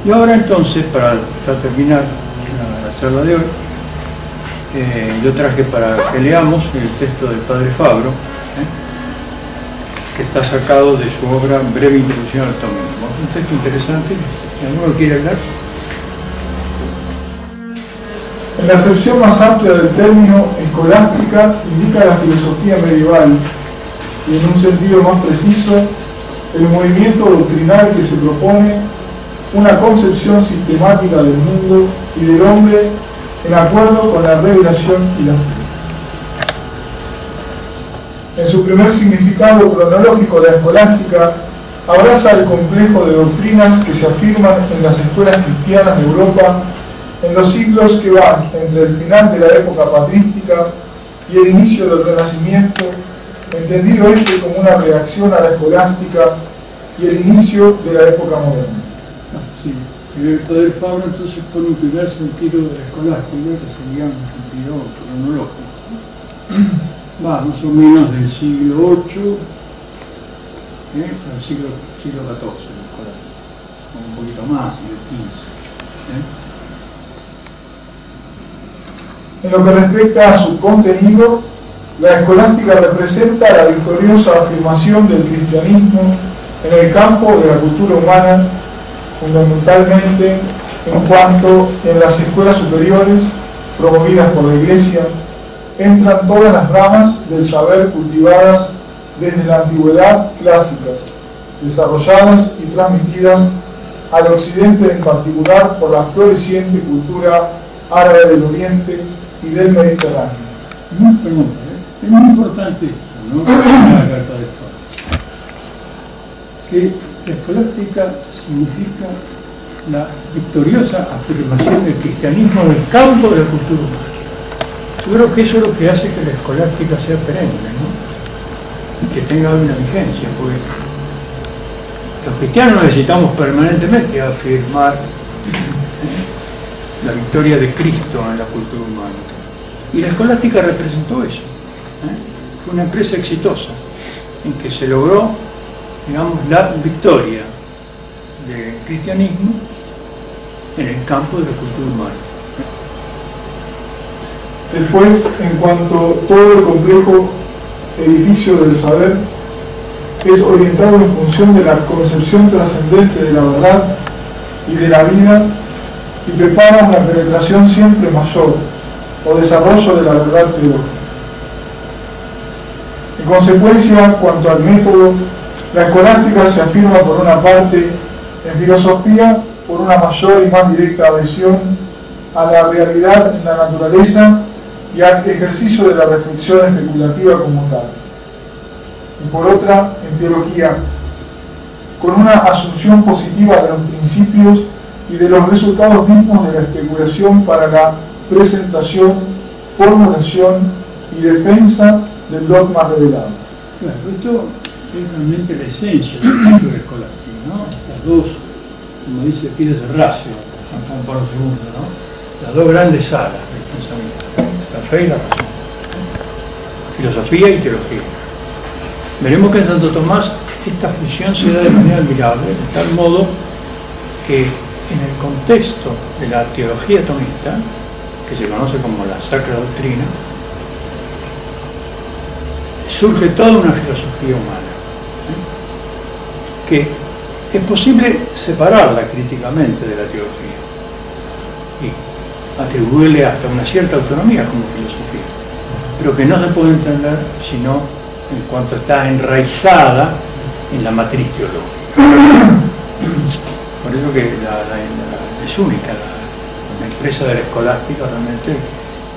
Y ahora entonces, para ya terminar la charla de hoy, yo traje para que leamos el texto del padre Fabro, que está sacado de su obra Breve Introducción al Tomismo. Es un texto interesante, si alguno lo quiere leer. En la acepción más amplia del término, escolástica indica la filosofía medieval y, en un sentido más preciso, el movimiento doctrinal que se propone una concepción sistemática del mundo y del hombre en acuerdo con la revelación y la fe. En su primer significado cronológico, la escolástica abraza el complejo de doctrinas que se afirman en las escuelas cristianas de Europa en los siglos que van entre el final de la época patrística y el inicio del Renacimiento, entendido este como una reacción a la escolástica y el inicio de la época moderna. Sí, el padre Fabro entonces pone un primer sentido de la escolástica, que sería un sentido cronológico. Va más o menos del siglo VIII al siglo XIV, un poquito más, siglo XV. En lo que respecta a su contenido, la escolástica representa la victoriosa afirmación del cristianismo en el campo de la cultura humana, fundamentalmente en cuanto en las escuelas superiores promovidas por la Iglesia entran todas las ramas del saber cultivadas desde la antigüedad clásica, desarrolladas y transmitidas al occidente, en particular por la floreciente cultura árabe del Oriente y del Mediterráneo. Es muy importante esto, ¿no? La carta de Fabro. Que la escolástica significa la victoriosa afirmación del cristianismo en el campo de la cultura humana. Yo creo que eso es lo que hace que la escolástica sea perenne, ¿no? Y que tenga una vigencia, porque los cristianos necesitamos permanentemente afirmar la victoria de Cristo en la cultura humana. Y la escolástica representó eso. Fue una empresa exitosa en que se logró, digamos, la victoria del cristianismo en el campo de la cultura humana. Después, en cuanto todo el complejo edificio del saber es orientado en función de la concepción trascendente de la verdad y de la vida, y prepara una penetración siempre mayor o desarrollo de la verdad teológica. En consecuencia, cuanto al método, la escolástica se afirma por una parte en filosofía por una mayor y más directa adhesión a la realidad en la naturaleza y al ejercicio de la reflexión especulativa como tal, y por otra en teología, con una asunción positiva de los principios y de los resultados mismos de la especulación para la presentación, formulación y defensa del dogma revelado. Claro, esto es realmente la esencia del cultura escolástica, ¿no? Las dos, como dice Pires Racio, San Juan Pablo II, ¿no? Las dos grandes salas del pensamiento, la fe y la razón, filosofía y teología. Veremos que en Santo Tomás esta fusión se da de manera admirable, de tal modo que en el contexto de la teología tomista, que se conoce como la Sacra Doctrina, surge toda una filosofía humana, que es posible separarla críticamente de la teología y atribuirle hasta una cierta autonomía como filosofía, pero que no se puede entender sino en cuanto está enraizada en la matriz teológica. Por eso que es única la empresa de la escolástica, realmente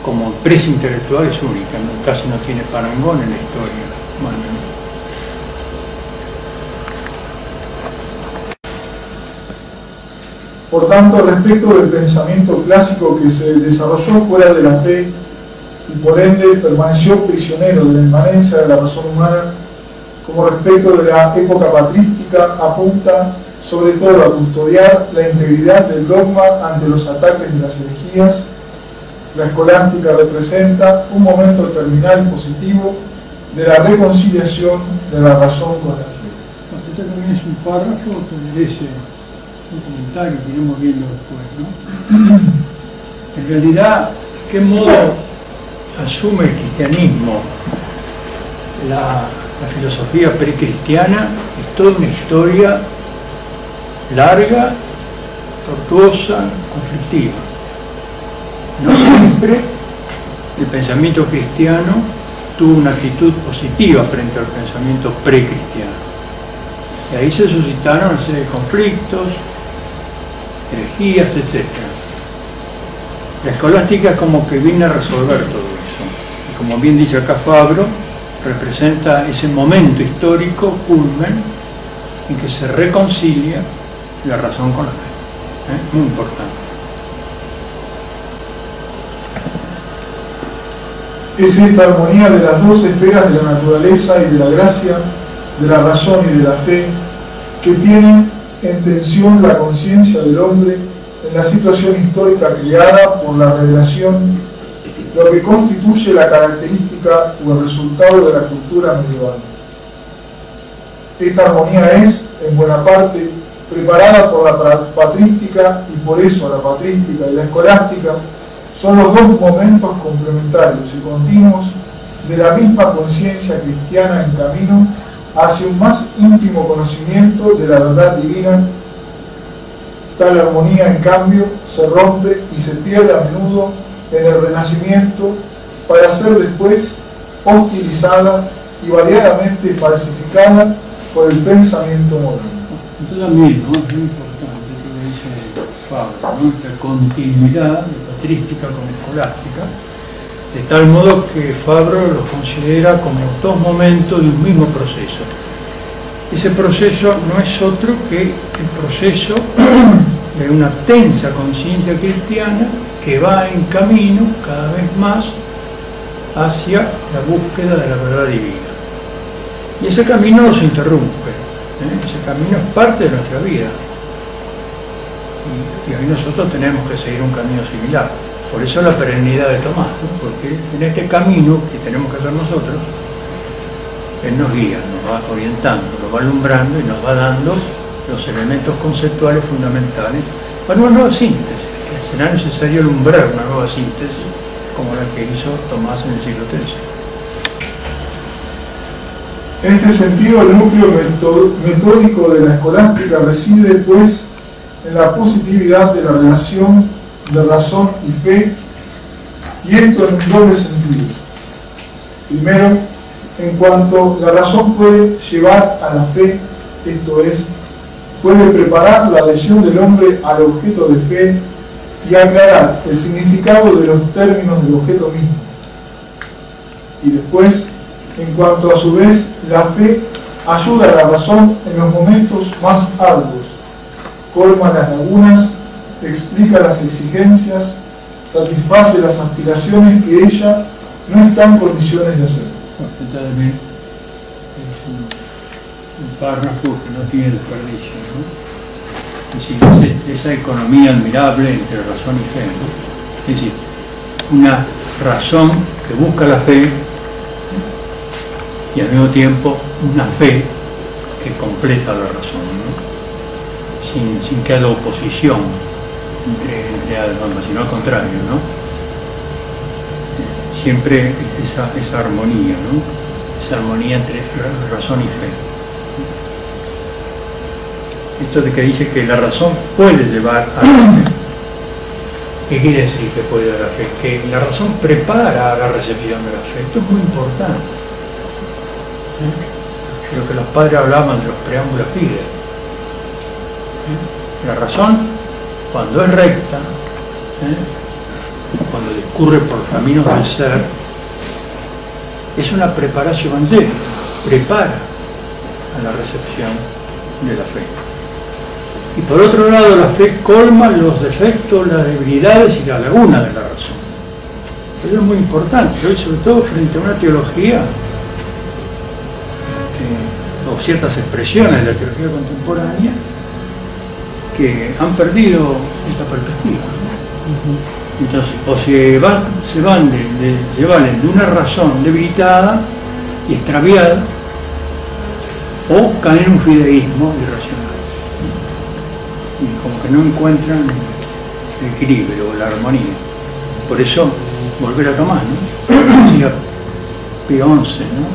como empresa intelectual es única, casi no tiene parangón en la historia humana. Por tanto, respecto del pensamiento clásico que se desarrolló fuera de la fe y por ende permaneció prisionero de la inmanencia de la razón humana, como respecto de la época patrística, apunta sobre todo a custodiar la integridad del dogma ante los ataques de las herejías. La escolástica representa un momento terminal y positivo de la reconciliación de la razón con la fe. Este también es un párrafo que merece un comentario que iremos viendo después, ¿no? En realidad, ¿de qué modo asume el cristianismo la filosofía precristiana? Es toda una historia larga, tortuosa, conflictiva. No siempre el pensamiento cristiano tuvo una actitud positiva frente al pensamiento precristiano. Y ahí se suscitaron una serie de conflictos, herejías, etc. La escolástica es como que viene a resolver todo eso. Y como bien dice acá Fabro, representa ese momento histórico, culmen, en que se reconcilia la razón con la fe. Muy importante. Es esta armonía de las dos esferas de la naturaleza y de la gracia, de la razón y de la fe, que tienen en tensión la conciencia del hombre en la situación histórica creada por la revelación, lo que constituye la característica o el resultado de la cultura medieval. Esta armonía es, en buena parte, preparada por la patrística, y por eso la patrística y la escolástica son los dos momentos complementarios y continuos de la misma conciencia cristiana en camino hacia un más íntimo conocimiento de la verdad divina. Tal armonía, en cambio, se rompe y se pierde a menudo en el Renacimiento para ser después hostilizada y variadamente falsificada por el pensamiento moderno. Esto también, ¿no? Es muy importante lo que dice Fabro, ¿no? Esta continuidad de patrística con escolástica, de tal modo que Fabro los considera como dos momentos de un mismo proceso. Ese proceso no es otro que el proceso de una tensa conciencia cristiana que va en camino cada vez más hacia la búsqueda de la verdad divina. Y ese camino no se interrumpe, ese camino es parte de nuestra vida. Y hoy nosotros tenemos que seguir un camino similar. Por eso la perennidad de Tomás, ¿no? Porque en este camino que tenemos que hacer nosotros, Él nos guía, nos va orientando, nos va alumbrando y nos va dando los elementos conceptuales fundamentales para una nueva síntesis, que será necesario alumbrar una nueva síntesis como la que hizo Tomás en el siglo XIII. En este sentido, el núcleo metódico de la escolástica reside, pues, en la positividad de la relación de razón y fe, y esto en un doble sentido. Primero, en cuanto la razón puede llevar a la fe, esto es, puede preparar la adhesión del hombre al objeto de fe y aclarar el significado de los términos del objeto mismo. Y después, en cuanto a su vez la fe ayuda a la razón en los momentos más arduos, colma las lagunas, explica las exigencias, satisface las aspiraciones que ella no está en condiciones de hacer. También es un párrafo que no tiene desperdicio, ¿no? Es decir, esa economía admirable entre razón y fe, ¿no? Es decir, una razón que busca la fe y al mismo tiempo una fe que completa la razón, ¿no? Sin que haya oposición entre ambas, sino al contrario, ¿no? Siempre esa armonía, ¿no? Esa armonía entre razón y fe. Esto de que dice que la razón puede llevar a la fe. ¿Qué quiere decir que puede llevar a la fe? Que la razón prepara a la recepción de la fe. Esto es muy importante. Lo que los padres hablaban de los preámbulos fide. La razón, cuando es recta, cuando discurre por caminos del ser, es una preparación evangélica, prepara a la recepción de la fe. Y por otro lado, la fe colma los defectos, las debilidades y las lagunas de la razón. Eso es muy importante, hoy sobre todo frente a una teología o ciertas expresiones de la teología contemporánea que han perdido esta perspectiva, ¿no? Entonces, o se valen de una razón debilitada y extraviada, o caen en un fideísmo irracional. y como que no encuentran el equilibrio o la armonía. Por eso, volver a Tomás, ¿no? Decía Pío XI, ¿no?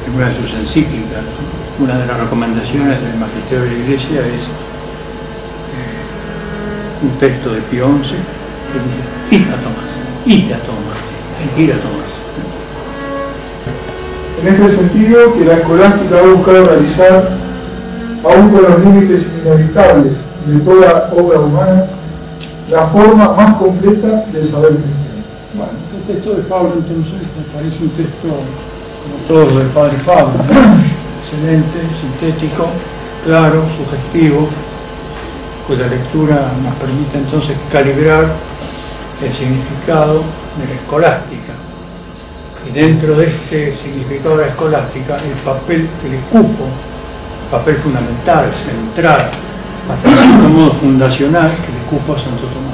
En una de sus encíclicas, ¿no? Una de las recomendaciones del Magisterio de la Iglesia es un texto de Pío XI que dice: id a Tomás, id a Tomás, hay que ir a Tomás. En este sentido, que la escolástica ha buscado realizar, aún con los límites inevitables de toda obra humana, la forma más completa del saber cristiano. Bueno, el texto de Fabro, entonces, me parece un texto, como todos del padre Fabro, ¿no? Excelente, sintético, claro, sugestivo, cuya lectura nos permite entonces calibrar el significado de la escolástica. Y dentro de este significado de la escolástica, el papel que le cupo, papel fundamental, central, hasta cierto modo fundacional, que le cupo a Santo Tomás.